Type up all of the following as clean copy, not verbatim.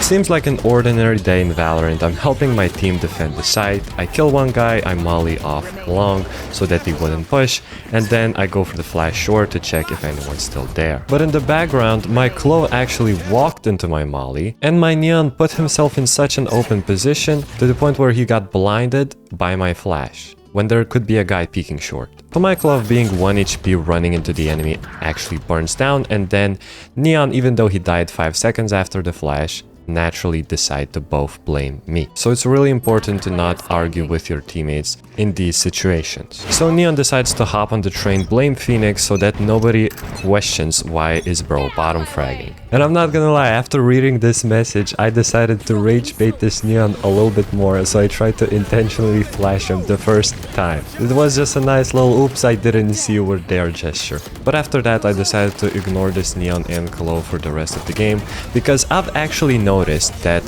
seems like an ordinary day in Valorant. I'm helping my team defend the site. I kill one guy, I molly off long so that they wouldn't push, and then I go for the flash short to check if anyone's still there. But in the background, my Clo actually walked into my molly, and my Neon put himself in such an open position to the point where he got blinded by my flash, when there could be a guy peeking short. So my glove being 1 HP running into the enemy actually burns down, and then Neon, even though he died 5 seconds after the flash, naturally decide to both blame me. So it's really important to not argue with your teammates in these situations. So Neon decides to hop on the train, blame Phoenix so that nobody questions why is bro bottom fragging. And I'm not gonna lie, after reading this message, I decided to rage bait this Neon a little bit more, so I tried to intentionally flash him the first time. It was just a nice little oops, I didn't see you were there gesture. But after that, I decided to ignore this Neon and Clo for the rest of the game, because I've actually noticed that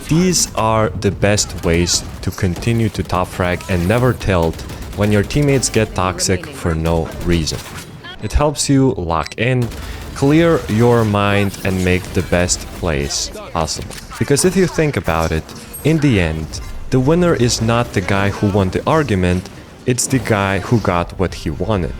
these are the best ways to continue to top frag and never tilt when your teammates get toxic for no reason. It helps you lock in, clear your mind, and make the best plays possible. Because if you think about it, in the end, the winner is not the guy who won the argument, it's the guy who got what he wanted.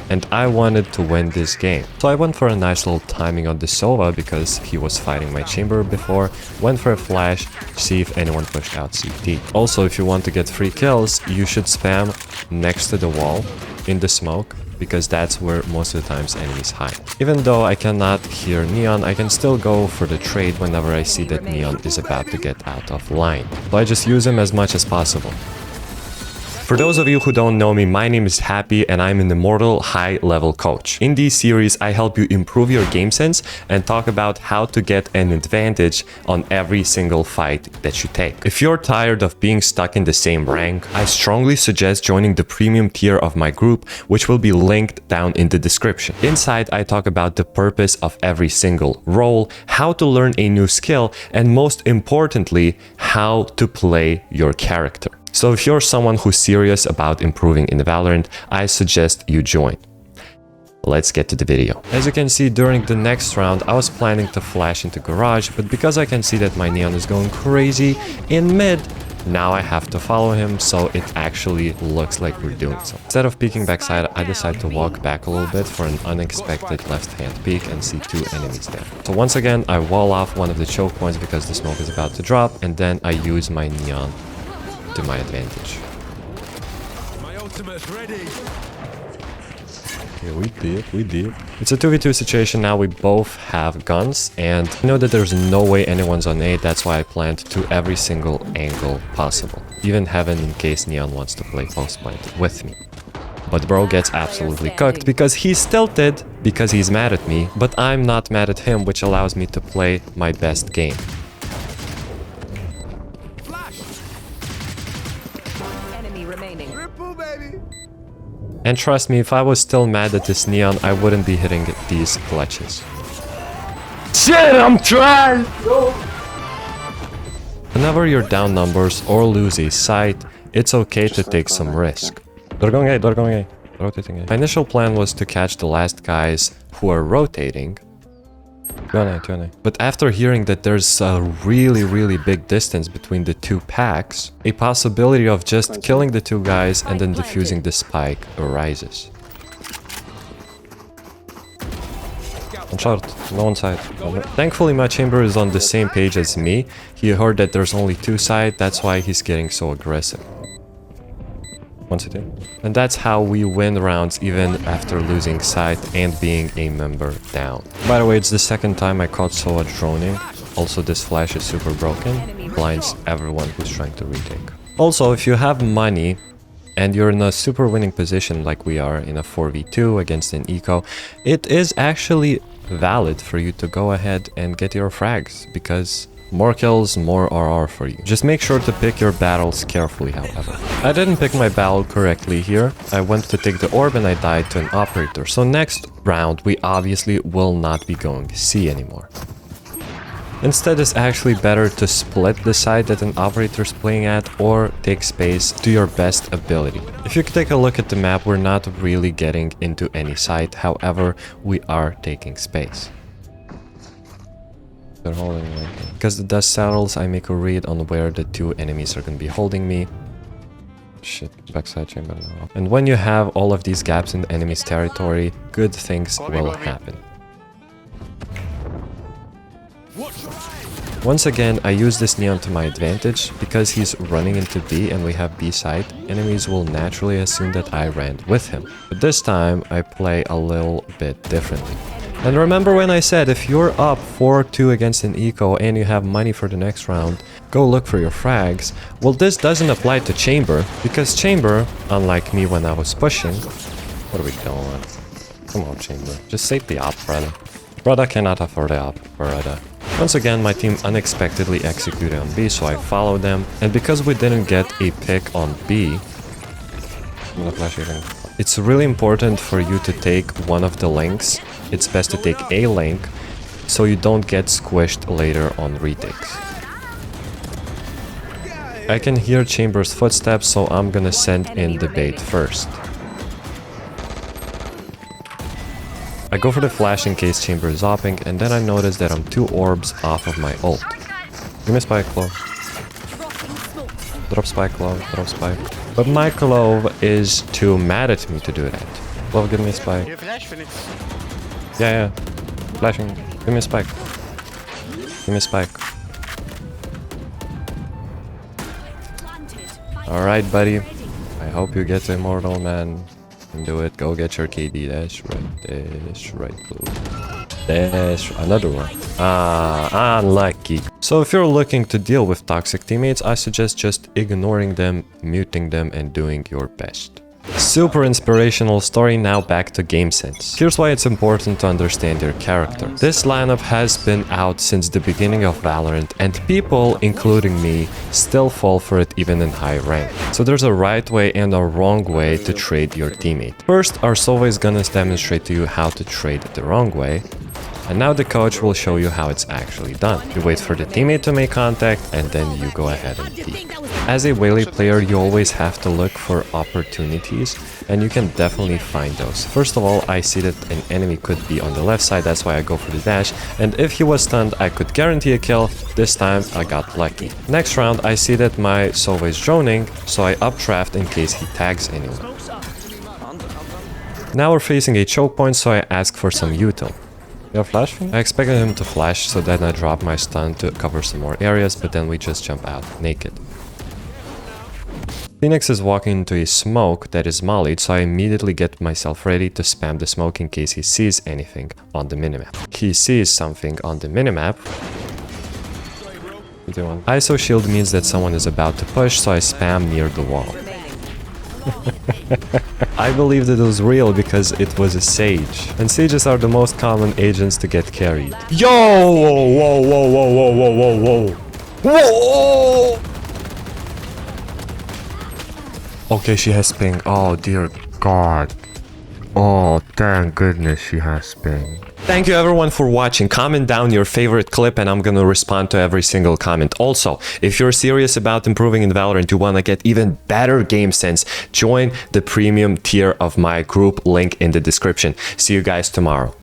And I wanted to win this game. So I went for a nice little timing on the Sova because he was fighting my chamber before, went for a flash, see if anyone pushed out CT. Also, if you want to get free kills, you should spam next to the wall in the smoke, because that's where most of the times enemies hide. Even though I cannot hear Neon, I can still go for the trade whenever I see that Neon is about to get out of line. So I just use him as much as possible. For those of you who don't know me, my name is Happy and I'm an immortal high-level coach. In this series, I help you improve your game sense and talk about how to get an advantage on every single fight that you take. If you're tired of being stuck in the same rank, I strongly suggest joining the premium tier of my group, which will be linked down in the description. Inside, I talk about the purpose of every single role, how to learn a new skill, and most importantly, how to play your character. So if you're someone who's serious about improving in Valorant, I suggest you join. Let's get to the video. As you can see, during the next round, I was planning to flash into garage, but because I can see that my Neon is going crazy in mid, now I have to follow him, so it actually looks like we're doing so. Instead of peeking backside, I decide to walk back a little bit for an unexpected left-hand peek and see 2 enemies there. So once again, I wall off one of the choke points because the smoke is about to drop, and then I use my Neon to my advantage. My ultimate's ready. Yeah, we did. It's a 2v2 situation now. We both have guns, and I know that there's no way anyone's on A. That's why I planned to every single angle possible, even heaven in case Neon wants to play post point with me. But bro gets absolutely cooked because he's tilted, because he's mad at me, but I'm not mad at him, which allows me to play my best game. And trust me, if I was still mad at this Neon, I wouldn't be hitting these clutches. Shit, I'm trying! Whenever you're down numbers or lose a site, it's okay to take some risk. They're going A, they're going A. Rotating A. My initial plan was to catch the last guys who are rotating. 2-A. But after hearing that there's a really big distance between the 2 packs, a possibility of just killing the 2 guys and then defusing the spike arises. One shot, no one side. Thankfully my chamber is on the same page as me. He heard that there's only 2 sides, that's why he's getting so aggressive. One city. And that's how we win rounds even after losing sight and being a member down. By the way, it's the second time I caught Soa droning. Also, this flash is super broken. Blinds everyone who's trying to retake. Also, if you have money and you're in a super winning position like we are in a 4v2 against an eco, it is actually valid for you to go ahead and get your frags, because more kills, more RR for you. Just make sure to pick your battles carefully, however. I didn't pick my battle correctly here. I went to take the orb and I died to an operator. So next round, we obviously will not be going C anymore. Instead, it's actually better to split the side that an operator's playing at or take space to your best ability. If you take a look at the map, we're not really getting into any side. However, we are taking space. They're holding me. Because the dust settles, I make a read on where the two enemies are gonna be holding me. Shit, backside chamber now. And when you have all of these gaps in the enemy's territory, good things will happen. Once again, I use this neon to my advantage. Because he's running into B and we have B side, enemies will naturally assume that I ran with him. But this time, I play a little bit differently. And remember when I said if you're up 4-2 against an eco and you have money for the next round, go look for your frags. Well, this doesn't apply to Chamber, because Chamber, unlike me when I was pushing... What are we doing? Come on, Chamber. Just save the op, brother. Brother cannot afford the op, brother. Once again, my team unexpectedly executed on B, so I followed them. And because we didn't get a pick on B... I'm gonna flash even. It's really important for you to take one of the links. It's best to take a link, so you don't get squished later on retakes. I can hear Chamber's footsteps, so I'm gonna send in the bait first. I go for the flash in case Chamber is opping, and then I notice that I'm 2 orbs off of my ult. Give me spike, Clove. Drop spike, Clove, drop spike. But my Clove is too mad at me to do that. Clove, give me a spike. Yeah. Flashing. Give me a spike. Give me a spike. Alright, buddy. I hope you get immortal, man. You can do it. Go get your KD. That's right, Blue. That's another one. Ah, unlucky. So if you're looking to deal with toxic teammates, I suggest just ignoring them, muting them, and doing your best. Super inspirational story. Now back to game sense. Here's why it's important to understand your character. This lineup has been out since the beginning of Valorant, and people, including me, still fall for it even in high rank. So there's a right way and a wrong way to trade your teammate. First, our Sova is gonna demonstrate to you how to trade the wrong way. And now the coach will show you how it's actually done. You wait for the teammate to make contact, and then you go ahead and peek. As a Whaley player, you always have to look for opportunities, and you can definitely find those. First of all, I see that an enemy could be on the left side, that's why I go for the dash, and if he was stunned, I could guarantee a kill. This time, I got lucky. Next round, I see that my Sova is droning, so I updraft in case he tags anyone. Now we're facing a choke point, so I ask for some util. You have flash? I expected him to flash, so then I drop my stun to cover some more areas, but then we just jump out naked. Phoenix is walking into a smoke that is mollied, so I immediately get myself ready to spam the smoke in case he sees anything on the minimap. He sees something on the minimap. ISO shield means that someone is about to push, so I spam near the wall. I believed it was real because it was a Sage. And Sages are the most common agents to get carried. Yo! Whoa, whoa, whoa, whoa, whoa, whoa, whoa! Whoa! Okay, she has ping. Oh, dear God. Oh, thank goodness she has ping. Thank you everyone for watching. Comment down your favorite clip and I'm gonna respond to every single comment. Also, if you're serious about improving in Valorant, you wanna get even better game sense, join the premium tier of my group, link in the description. See you guys tomorrow.